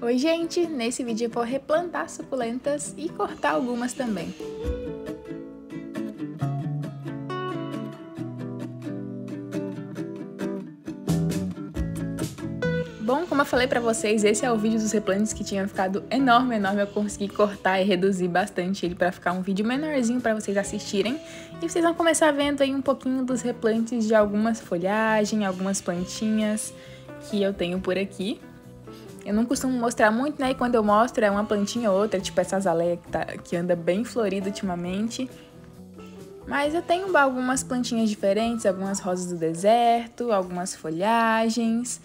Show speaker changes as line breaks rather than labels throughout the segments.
Oi gente, nesse vídeo eu vou replantar suculentas e cortar algumas também. Bom, como eu falei pra vocês, esse é o vídeo dos replantes que tinha ficado enorme. Eu consegui cortar e reduzir bastante ele pra ficar um vídeo menorzinho pra vocês assistirem. E vocês vão começar vendo aí um pouquinho dos replantes de algumas folhagens, algumas plantinhas que eu tenho por aqui. Eu não costumo mostrar muito, né? E quando eu mostro é uma plantinha ou outra, tipo essa azaleia que anda bem florida ultimamente. Mas eu tenho algumas plantinhas diferentes, algumas rosas do deserto, algumas folhagens.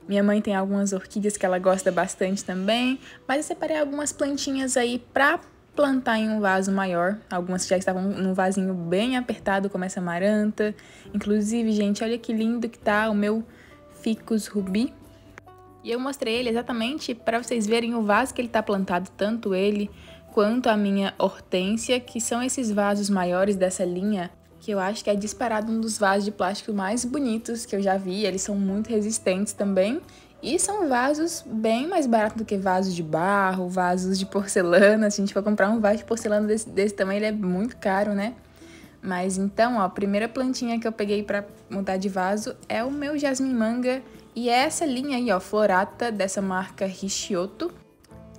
Minha mãe tem algumas orquídeas que ela gosta bastante também. Mas eu separei algumas plantinhas aí pra plantar em um vaso maior. Algumas já estavam num vasinho bem apertado, como essa amaranta. Inclusive, gente, olha que lindo que tá o meu ficus rubi. E eu mostrei ele exatamente para vocês verem o vaso que ele tá plantado, tanto ele quanto a minha hortênsia, que são esses vasos maiores dessa linha, que eu acho que é disparado um dos vasos de plástico mais bonitos que eu já vi. Eles são muito resistentes também e são vasos bem mais baratos do que vasos de barro, vasos de porcelana. Se a gente for comprar um vaso de porcelana desse tamanho, ele é muito caro, né? Mas então, ó, a primeira plantinha que eu peguei para mudar de vaso é o meu jasmim manga. E é essa linha aí, ó, Florata, dessa marca Richioto.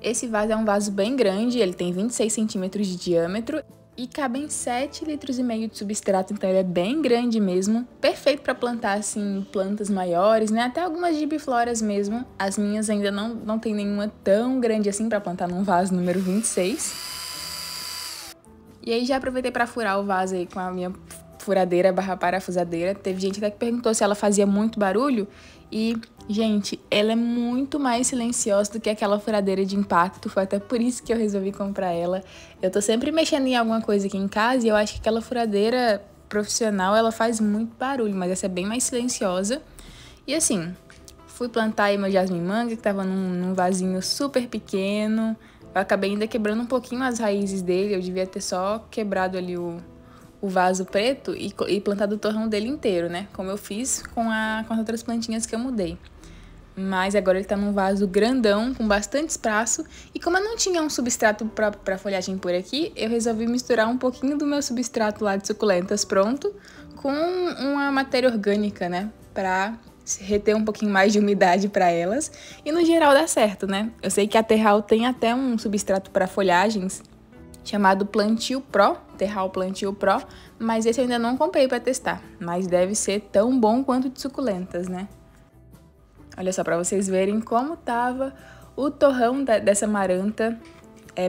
Esse vaso é um vaso bem grande, ele tem 26 centímetros de diâmetro e cabem 7,5 litros de substrato, então ele é bem grande mesmo. Perfeito para plantar, assim, plantas maiores, né? Até algumas gibifloras mesmo. As minhas ainda não tem nenhuma tão grande assim para plantar num vaso número 26. E aí já aproveitei para furar o vaso aí com a minha furadeira / parafusadeira. Teve gente até que perguntou se ela fazia muito barulho. E, gente, ela é muito mais silenciosa do que aquela furadeira de impacto. Foi até por isso que eu resolvi comprar ela. Eu tô sempre mexendo em alguma coisa aqui em casa e eu acho que aquela furadeira profissional, ela faz muito barulho, mas essa é bem mais silenciosa. E assim, fui plantar aí meu jasmim manga, que tava num vasinho super pequeno. Eu acabei ainda quebrando um pouquinho as raízes dele. Eu devia ter só quebrado ali o vaso preto e plantado o torrão dele inteiro, né? Como eu fiz com as outras plantinhas que eu mudei. Mas agora ele tá num vaso grandão, com bastante espaço. E como eu não tinha um substrato pra folhagem por aqui, eu resolvi misturar um pouquinho do meu substrato lá de suculentas pronto com uma matéria orgânica, né? Pra reter um pouquinho mais de umidade para elas. E no geral dá certo, né? Eu sei que a Terral tem até um substrato para folhagens chamado Plantio Pro, Terral Plantio Pro, mas esse eu ainda não comprei para testar, mas deve ser tão bom quanto de suculentas, né? Olha só, para vocês verem como tava o torrão dessa maranta.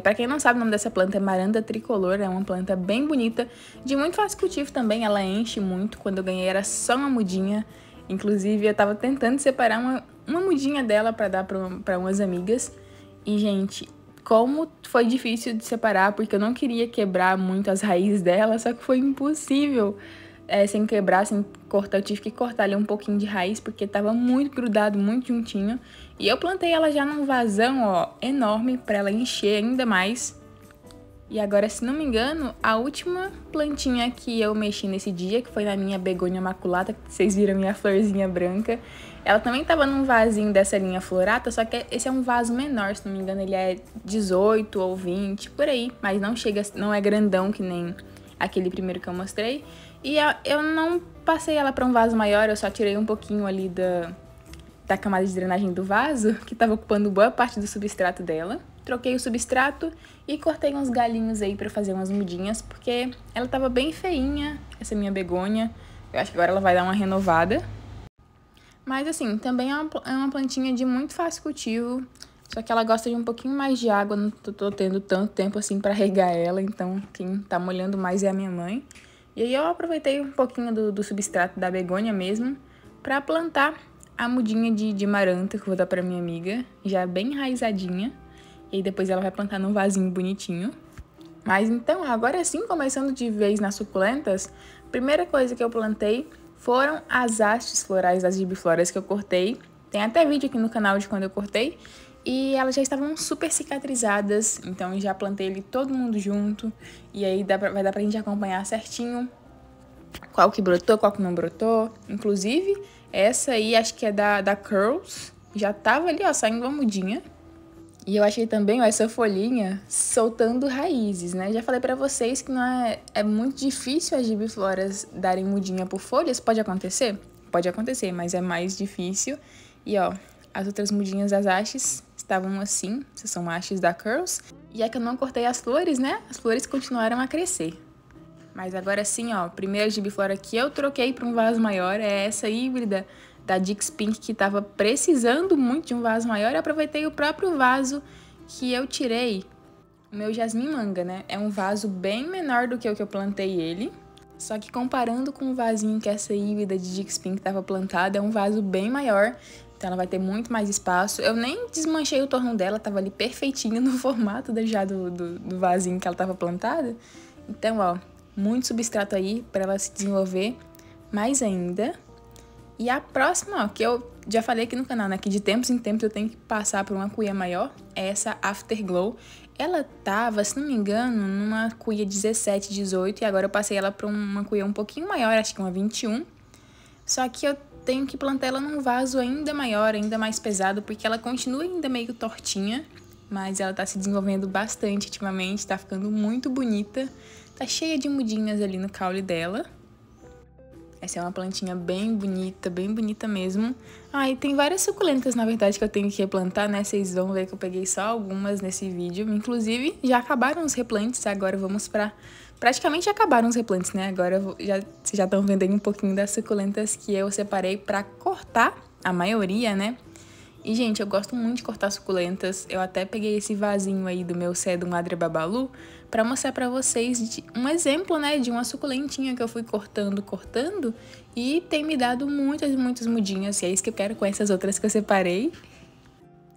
Para quem não sabe, o nome dessa planta é Maranta tricolor, é uma planta bem bonita, de muito fácil cultivo também, ela enche muito. Quando eu ganhei era só uma mudinha, inclusive eu tava tentando separar uma mudinha dela para dar para umas amigas. E, gente, como foi difícil de separar, porque eu não queria quebrar muito as raízes dela, só que foi impossível. Sem quebrar, sem cortar, eu tive que cortar ali um pouquinho de raiz, porque tava muito grudado, muito juntinho. E eu plantei ela já num vasão, ó, enorme, pra ela encher ainda mais. E agora, se não me engano, a última plantinha que eu mexi nesse dia, que foi na minha begônia maculata, que vocês viram minha florzinha branca, ela também tava num vasinho dessa linha Florata, só que esse é um vaso menor, se não me engano ele é 18 ou 20, por aí. Mas não é grandão que nem aquele primeiro que eu mostrei. E eu não passei ela para um vaso maior, eu só tirei um pouquinho ali da camada de drenagem do vaso, que estava ocupando boa parte do substrato dela. Troquei o substrato e cortei uns galhinhos aí para fazer umas mudinhas, porque ela estava bem feinha, essa minha begônia. Eu acho que agora ela vai dar uma renovada. Mas assim, também é uma plantinha de muito fácil cultivo, só que ela gosta de um pouquinho mais de água, não tô tendo tanto tempo assim para regar ela, então quem tá molhando mais é a minha mãe. E aí eu aproveitei um pouquinho do substrato da begônia mesmo para plantar a mudinha de maranta que eu vou dar para minha amiga, já bem enraizadinha. E aí depois ela vai plantar num vasinho bonitinho. Mas então, agora sim, começando de vez nas suculentas, a primeira coisa que eu plantei foram as hastes florais das gibifloras que eu cortei. Tem até vídeo aqui no canal de quando eu cortei. E elas já estavam super cicatrizadas, então já plantei ele todo mundo junto. E aí vai dar pra gente acompanhar certinho qual que brotou, qual que não brotou. Inclusive, essa aí acho que é da Curls. já tava ali, ó, saindo uma mudinha. E eu achei também, ó, essa folhinha soltando raízes, né? Já falei pra vocês que não é muito difícil as gibifloras darem mudinha por folhas. Pode acontecer? Pode acontecer, mas é mais difícil. E, ó, as outras mudinhas das hastes estavam assim. Essas são hastes da Curls. E é que eu não cortei as flores, né? As flores continuaram a crescer. Mas agora sim, ó, a primeira gibiflora que eu troquei para um vaso maior é essa híbrida da Dix Pink, que estava precisando muito de um vaso maior. Eu aproveitei o próprio vaso que eu tirei, o meu jasmim manga, né? É um vaso bem menor do que o que eu plantei ele. Só que comparando com o vasinho que essa híbrida de Dix Pink estava plantada, é um vaso bem maior. Então ela vai ter muito mais espaço. Eu nem desmanchei o torrão dela, tava ali perfeitinho no formato já do vasinho que ela estava plantada. Então, ó, muito substrato aí para ela se desenvolver mais ainda. E a próxima, ó, que eu já falei aqui no canal, né, que de tempos em tempos eu tenho que passar por uma cuia maior, é essa Afterglow. Ela tava, se não me engano, numa cuia 17, 18, e agora eu passei ela para uma cuia um pouquinho maior, acho que uma 21. Só que eu tenho que plantar ela num vaso ainda maior, ainda mais pesado, porque ela continua ainda meio tortinha, mas ela tá se desenvolvendo bastante ultimamente, tá ficando muito bonita. Tá cheia de mudinhas ali no caule dela. Essa é uma plantinha bem bonita mesmo. Ah, e tem várias suculentas, na verdade, que eu tenho que replantar, né? Vocês vão ver que eu peguei só algumas nesse vídeo. Inclusive, já acabaram os replantes, agora vamos pra... Praticamente acabaram os replantes, né? Agora vocês já estão vendo aí um pouquinho das suculentas que eu separei pra cortar, a maioria, né? E, gente, eu gosto muito de cortar suculentas. Eu até peguei esse vasinho aí do meu Sedum Adria Babalu pra mostrar pra vocês um exemplo, né, de uma suculentinha que eu fui cortando e tem me dado muitas mudinhas. E é isso que eu quero com essas outras que eu separei.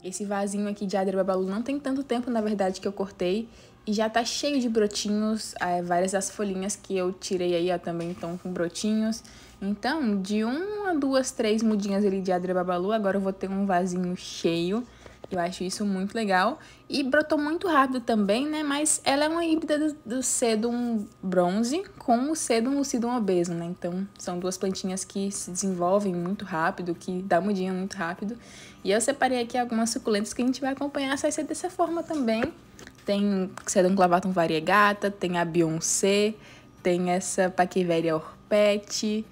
Esse vasinho aqui de Adria Babalu não tem tanto tempo, na verdade, que eu cortei. E já tá cheio de brotinhos. Várias das folhinhas que eu tirei aí, ó, também estão com brotinhos. Então, de 1, 2, 3 mudinhas ali de Adria Babalu, agora eu vou ter um vasinho cheio. Eu acho isso muito legal. E brotou muito rápido também, né? Mas ela é uma híbrida do Sedum Bronze com o Sedum Lucidum Obeso, né? Então, são duas plantinhas que se desenvolvem muito rápido, que dá mudinha muito rápido. E eu separei aqui algumas suculentas que a gente vai acompanhar, vai ser dessa forma também. Tem Sedum Clavatum Variegata, tem a Beyoncé, tem essa Paquiveria Orpete.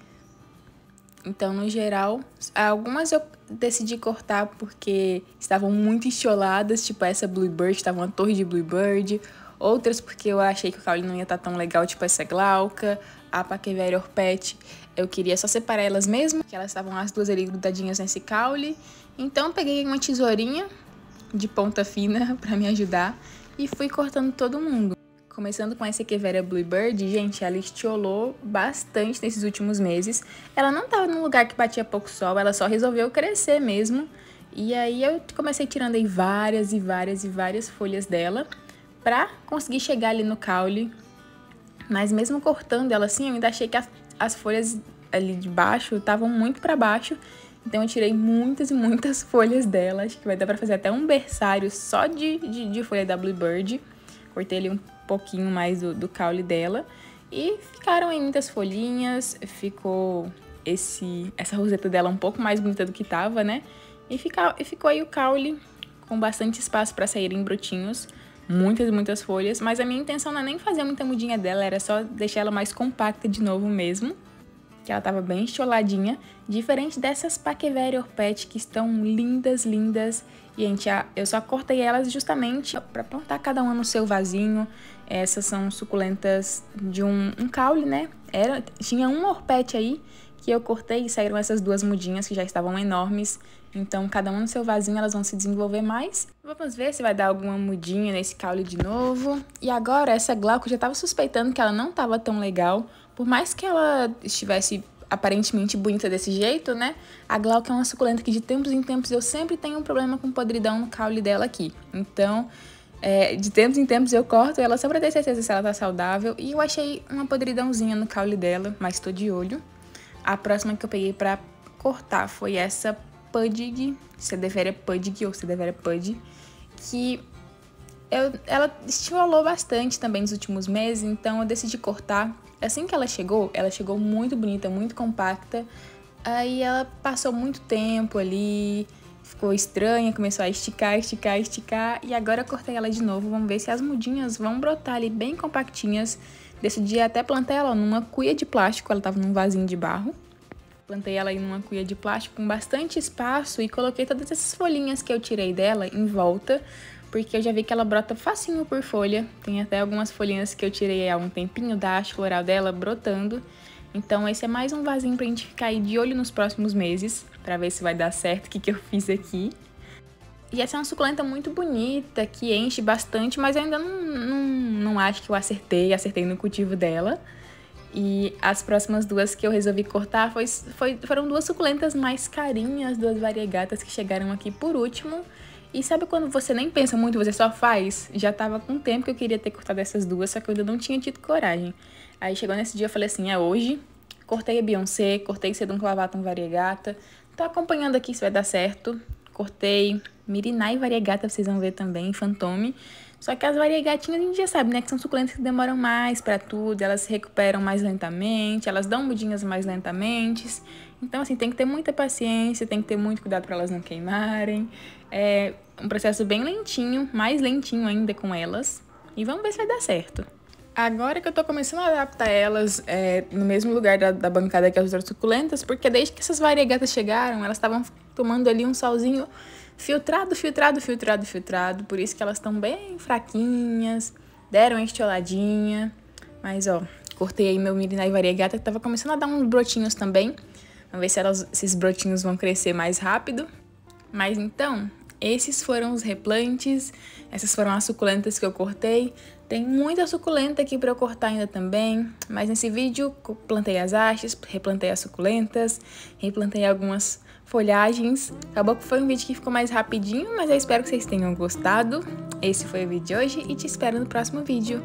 Então, no geral, algumas eu decidi cortar porque estavam muito estioladas, tipo essa Bluebird, estava uma torre de Bluebird. Outras porque eu achei que o caule não ia estar tão legal, tipo essa Glauca, a Paquiveria Orpete. Eu queria só separar elas mesmo, que elas estavam as duas ali grudadinhas nesse caule. Então, peguei uma tesourinha de ponta fina para me ajudar e fui cortando todo mundo. Começando com essa Echeveria Bluebird, gente, ela estiolou bastante nesses últimos meses. Ela não tava num lugar que batia pouco sol, ela só resolveu crescer mesmo. E aí eu comecei tirando aí várias folhas dela pra conseguir chegar ali no caule. Mas mesmo cortando ela assim, eu ainda achei que as folhas ali de baixo estavam muito pra baixo. Então eu tirei muitas folhas dela. Acho que vai dar pra fazer até um berçário só de folha da Bluebird. Cortei ali um pouquinho mais do caule dela. E ficaram aí muitas folhinhas. Ficou essa roseta dela um pouco mais bonita do que tava, né? E ficou aí o caule com bastante espaço para saírem brotinhos. Muitas folhas. Mas a minha intenção não é nem fazer muita mudinha dela. Era só deixar ela mais compacta de novo mesmo. Que ela tava bem estioladinha. Diferente dessas Paquiveria Orpete, que estão lindas. E, gente, eu só cortei elas justamente para plantar cada uma no seu vasinho. Essas são suculentas de um caule, né? Tinha uma orpete aí que eu cortei e saíram essas duas mudinhas que já estavam enormes. Então, cada uma no seu vasinho, elas vão se desenvolver mais. Vamos ver se vai dar alguma mudinha nesse caule de novo. E agora, essa Glauca, eu já tava suspeitando que ela não tava tão legal. Por mais que ela estivesse aparentemente bonita desse jeito, né? A Glauca é uma suculenta que de tempos em tempos eu sempre tenho um problema com podridão no caule dela aqui. Então, de tempos em tempos eu corto ela só pra ter certeza se ela tá saudável. E eu achei uma podridãozinha no caule dela, mas tô de olho. A próxima que eu peguei pra cortar foi essa Puddig, Sedeveria Puddig ou Sedeveria Pud, que ela estiolou bastante também nos últimos meses, então eu decidi cortar. Assim que ela chegou muito bonita, muito compacta. Aí ela passou muito tempo ali ficou estranha, começou a esticar, esticar, esticar. E agora eu cortei ela de novo, vamos ver se as mudinhas vão brotar ali bem compactinhas. Decidi até plantar ela numa cuia de plástico, ela tava num vasinho de barro. Plantei ela aí numa cuia de plástico com bastante espaço e coloquei todas essas folhinhas que eu tirei dela em volta, porque eu já vi que ela brota facinho por folha. Tem até algumas folhinhas que eu tirei há um tempinho da haste floral dela brotando. Então esse é mais um vasinho pra gente ficar aí de olho nos próximos meses, pra ver se vai dar certo o que eu fiz aqui. E essa é uma suculenta muito bonita, que enche bastante, mas eu ainda não acho que eu acertei no cultivo dela. E as próximas duas que eu resolvi cortar foram duas suculentas mais carinhas, duas variegatas que chegaram aqui por último. E sabe quando você nem pensa muito, você só faz? Já tava com tempo que eu queria ter cortado essas duas, só que eu ainda não tinha tido coragem. Aí chegou nesse dia, eu falei assim, é hoje. Cortei a Beyoncé, cortei Sedum Clavatum Variegata. Tô acompanhando aqui se vai dar certo. Cortei Mirinai Variegata, vocês vão ver também, Fantôme. Só que as variegatinhas a gente já sabe, né, que são suculentas que demoram mais pra tudo, elas se recuperam mais lentamente, elas dão mudinhas mais lentamente. Então, assim, tem que ter muita paciência, tem que ter muito cuidado pra elas não queimarem. É um processo bem lentinho, mais lentinho ainda com elas. E vamos ver se vai dar certo. Agora que eu tô começando a adaptar elas no mesmo lugar da bancada que as outras suculentas, porque desde que essas variegatas chegaram, elas estavam tomando ali um solzinho filtrado, por isso que elas estão bem fraquinhas, deram uma estioladinha, mas ó, cortei aí meu Mirinai Variegata que tava começando a dar uns brotinhos também, vamos ver se esses brotinhos vão crescer mais rápido. Mas então, esses foram os replantes, essas foram as suculentas que eu cortei. Tem muita suculenta aqui para eu cortar ainda também, mas nesse vídeo plantei as hastes, replantei as suculentas, replantei algumas folhagens. Acabou que foi um vídeo que ficou mais rapidinho, mas eu espero que vocês tenham gostado. Esse foi o vídeo de hoje e te espero no próximo vídeo.